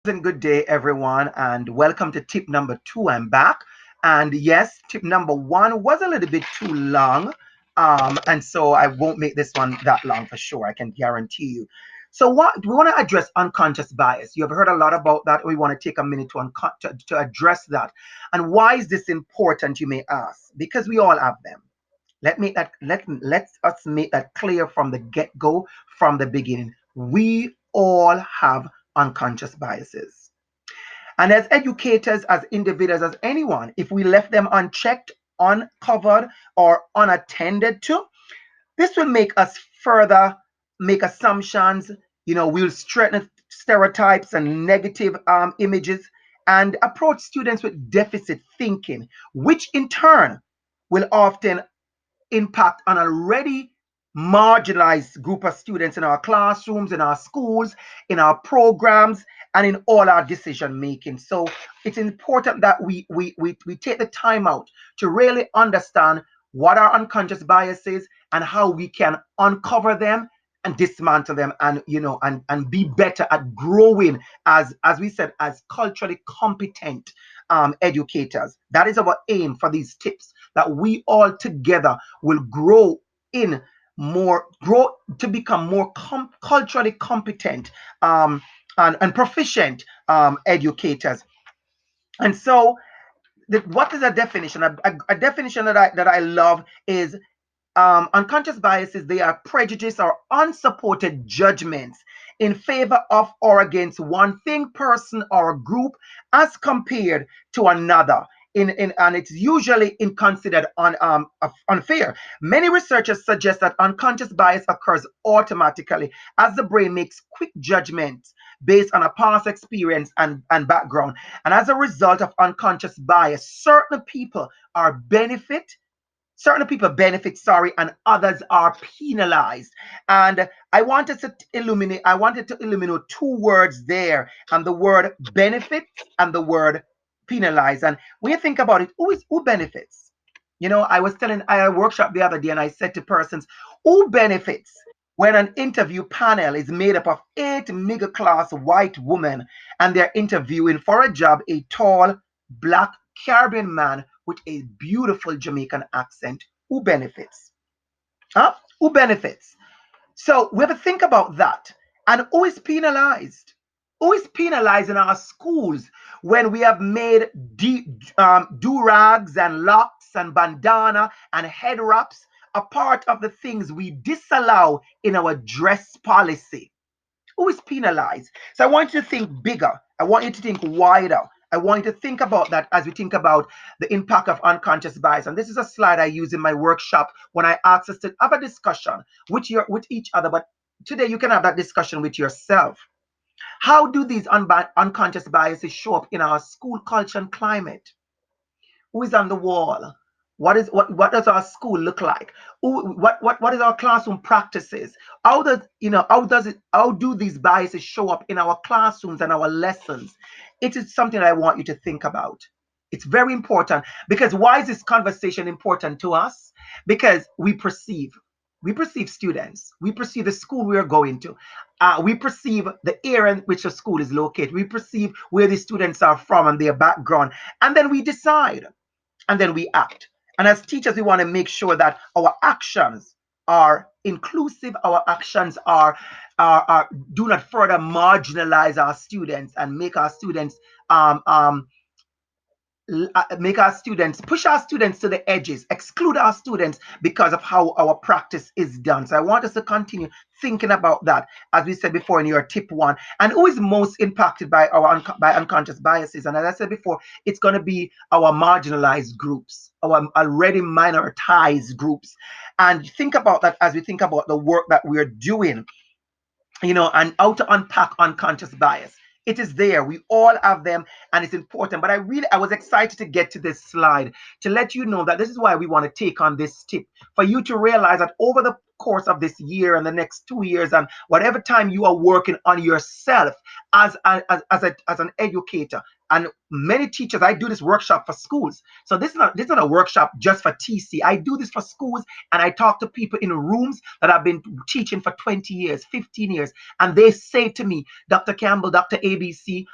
And good day, everyone, and welcome to tip number two. I'm back. And yes, tip number one was a little bit too long. And so I won't make this one that long for sure. I can guarantee you. So, what we want to address unconscious bias. You have heard a lot about that. We want to take a minute to address that. And why is this important, you may ask? Because we all have them. Let us make that clear from the get-go, from the beginning. We all have unconscious biases. And as educators, as individuals, as anyone, if we left them unchecked, uncovered, or unattended to, this will make us further make assumptions. We'll strengthen stereotypes and negative images and approach students with deficit thinking, which in turn will often impact on already marginalized group of students in our classrooms, in our schools, in our programs, and in all our decision making. So it's important that we take the time out to really understand what our unconscious biases and how we can uncover them and dismantle them, and and be better at growing as we said, as culturally competent educators. That is our aim for these tips, that we all together will in grow to become more culturally competent and proficient educators. And so, what is a definition? A definition that I love is unconscious biases. They are prejudice or unsupported judgments in favor of or against one thing, person, or group as compared to another. And it's usually considered unfair. Many researchers suggest that unconscious bias occurs automatically as the brain makes quick judgments based on a past experience and background. And as a result of unconscious bias, certain people benefit, sorry, and others are penalized. And I wanted to illuminate two words there, and the word benefit and the word penalize. And when you think about it, who benefits? I had a workshop the other day, and I said to persons, who benefits when an interview panel is made up of eight middle class white women and they're interviewing for a job a tall black Caribbean man with a beautiful Jamaican accent? Who benefits? Huh? Who benefits? So we have to think about that. And who is penalized? Who is penalized in our schools when we have made do rags and locks and bandana and head wraps a part of the things we disallow in our dress policy? Who is penalized? So I want you to think bigger. I want you to think wider. I want you to think about that as we think about the impact of unconscious bias. And this is a slide I use in my workshop when I ask us to have a discussion with each other. But today you can have that discussion with yourself. How do these unconscious biases show up in our school culture and climate? Who is on the wall? What does our school look like? What is our classroom practices? How do these biases show up in our classrooms and our lessons? It is something I want you to think about. It's very important, because why is this conversation important to us? Because we perceive students, we perceive the school we are going to, we perceive the area in which the school is located, we perceive where the students are from and their background, and then we decide, and then we act. And as teachers, we want to make sure that our actions are inclusive, our actions are do not further marginalize our students and make our students make our students, push our students to the edges, exclude our students because of how our practice is done. So I want us to continue thinking about that, as we said before in your tip one. And who is most impacted by by unconscious biases? And as I said before, it's going to be our marginalized groups, our already minoritized groups. And think about that as we think about the work that we're doing, and how to unpack unconscious bias. It is there. We all have them, and it's important. But I was excited to get to this slide to let you know that this is why we want to take on this tip, for you to realize that over the course of this year and the next 2 years, and whatever time you are working on yourself as an educator, and many teachers, I do this workshop for schools. So this is not a workshop just for TC. I do this for schools, and I talk to people in rooms that I've been teaching for 20 years, 15 years, and they say to me, Dr. Campbell, Dr. ABC,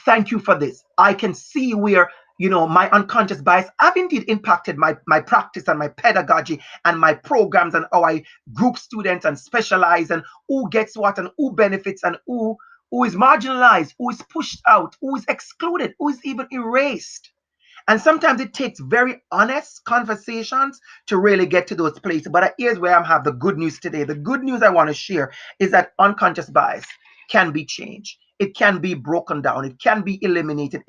Thank you for this. I can see where, my unconscious bias have indeed impacted my practice and my pedagogy and my programs and how I group students and specialize and who gets what and who benefits and who is marginalized, who is pushed out, who is excluded, who is even erased. And sometimes it takes very honest conversations to really get to those places. But here's where I have the good news today. The good news I want to share is that unconscious bias can be changed. It can be broken down. It can be eliminated.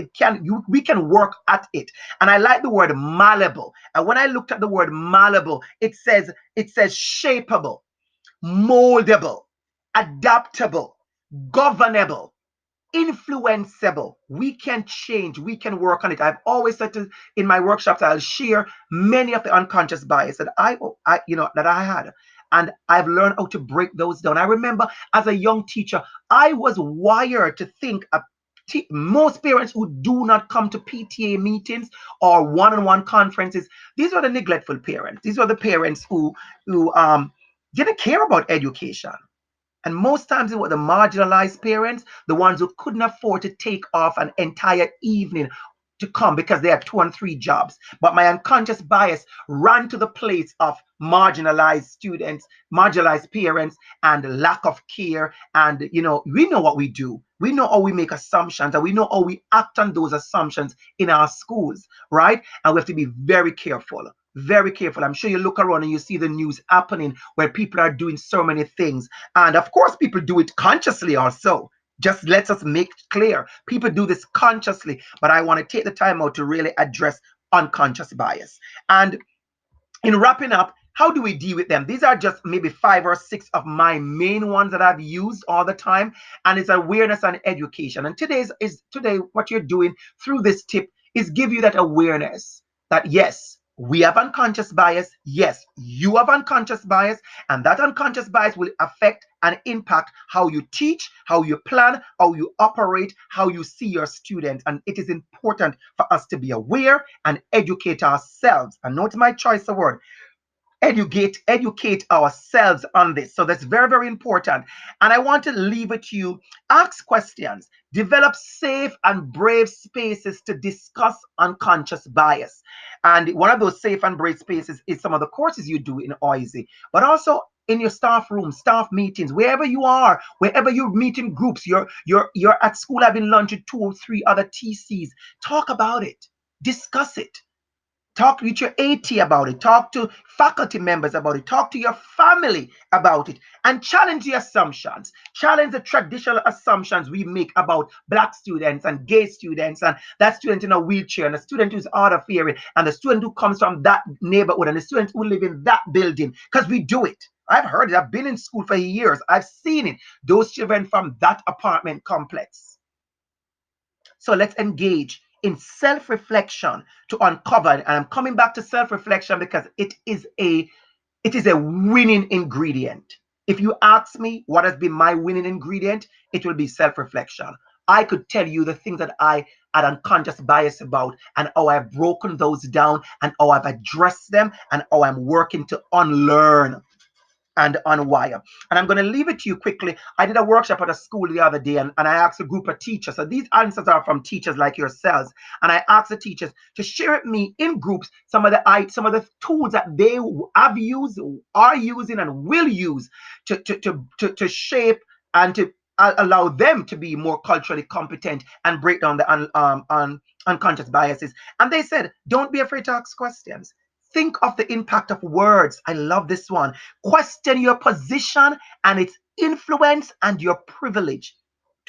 We can work at it. And I like the word malleable. And when I looked at the word malleable, it says shapeable, moldable, adaptable, governable, influenceable. We can change. We can work on it. I've always said in my workshops, I'll share many of the unconscious bias that I had, and I've learned how to break those down. I remember as a young teacher, I was wired to think most parents who do not come to PTA meetings or one-on-one conferences, these are the neglectful parents. These are the parents who didn't care about education. And most times it was the marginalized parents, the ones who couldn't afford to take off an entire evening to come because they had 2 and 3 jobs. But my unconscious bias ran to the place of marginalized students, marginalized parents, and lack of care. And, we know what we do. We know how we make assumptions and we know how we act on those assumptions in our schools, right? And we have to be very careful. Very careful. I'm sure you look around and you see the news happening where people are doing so many things. And of course, people do it consciously also. Just let us make clear. People do this consciously, but I want to take the time out to really address unconscious bias. And in wrapping up, how do we deal with them? These are just maybe 5 or 6 of my main ones that I've used all the time. And it's awareness and education. And today what you're doing through this tip is give you that awareness that yes, we have unconscious bias. Yes, you have unconscious bias. And that unconscious bias will affect and impact how you teach, how you plan, how you operate, how you see your students. And it is important for us to be aware and educate ourselves. And note my choice of word, educate ourselves on this. So that's very, very important. And I want to leave it to you. Ask questions, develop safe and brave spaces to discuss unconscious bias. And one of those safe and brave spaces is some of the courses you do in OISE, but also in your staff room, staff meetings, wherever you are, wherever you meet in groups, you're at school having lunch with 2 or 3 other TCs. Talk about it, discuss it. Talk with your AT about it. Talk to faculty members about it. Talk to your family about it. And challenge the assumptions. Challenge the traditional assumptions we make about Black students and gay students and that student in a wheelchair and the student who's hard of hearing and the student who comes from that neighborhood and the student who live in that building. Because we do it. I've heard it. I've been in school for years. I've seen it. Those children from that apartment complex. So let's engage in self-reflection to uncover. And I'm coming back to self-reflection because it is a winning ingredient. If you ask me what has been my winning ingredient, it will be self-reflection. I could tell you the things that I had unconscious bias about and how I've broken those down and how I've addressed them and how I'm working to unlearn and unwire. And I'm going to leave it to you quickly. I did a workshop at a school the other day and I asked a group of teachers. So these answers are from teachers like yourselves. And I asked the teachers to share with me in groups some of the tools that they have used, are using, and will use to shape and to allow them to be more culturally competent and break down the unconscious biases. And they said, don't be afraid to ask questions. Think of the impact of words. I love this one. Question your position and its influence and your privilege.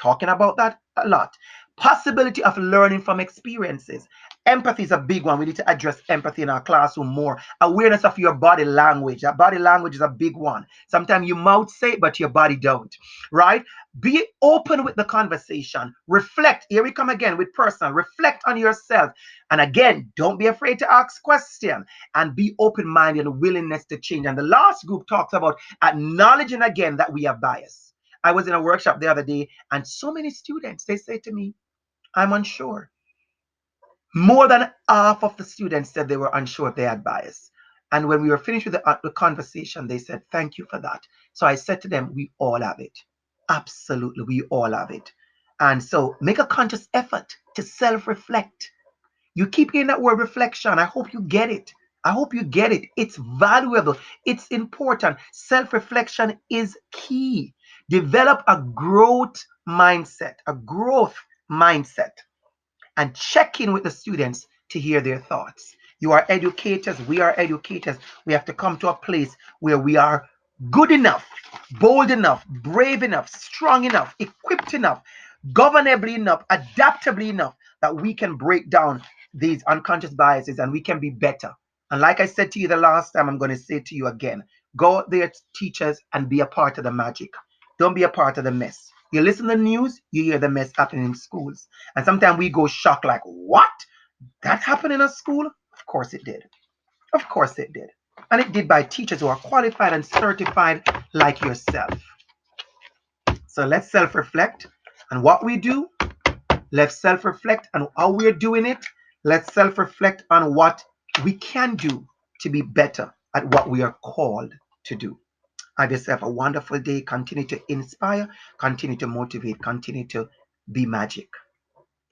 Talking about that a lot. Possibility of learning from experiences. Empathy is a big one. We need to address empathy in our classroom more. Awareness of your body language. That body language is a big one. Sometimes your mouth say it, but your body don't. Right? Be open with the conversation. Reflect. Here we come again with personal. Reflect on yourself. And again, don't be afraid to ask questions and be open-minded and willingness to change. And the last group talks about acknowledging again that we have bias. I was in a workshop the other day, and so many students, they say to me, I'm unsure. More than half of the students said they were unsure if they had bias. And when we were finished with the conversation, they said, thank you for that. So I said to them, we all have it. Absolutely, we all have it. And so make a conscious effort to self reflect. You keep hearing that word reflection. I hope you get it. I hope you get it. It's valuable. It's important. Self reflection is key. Develop a growth mindset, a growth mindset, and check in with the students to hear their thoughts. You are educators, we are educators. We have to come to a place where we are good enough, bold enough, brave enough, strong enough, equipped enough, governable enough, adaptable enough that we can break down these unconscious biases and we can be better. And like I said to you the last time, I'm going to say to you again, go out there, teachers, and be a part of the magic. Don't be a part of the mess. You listen to the news, you hear the mess happening in schools. And sometimes we go shocked, like, what? That happened in a school? Of course it did. Of course it did. And it did by teachers who are qualified and certified like yourself. So let's self reflect on what we do. Let's self reflect on how we're doing it. Let's self reflect on what we can do to be better at what we are called to do. Have yourself a wonderful day. Continue to inspire, continue to motivate, continue to be magic.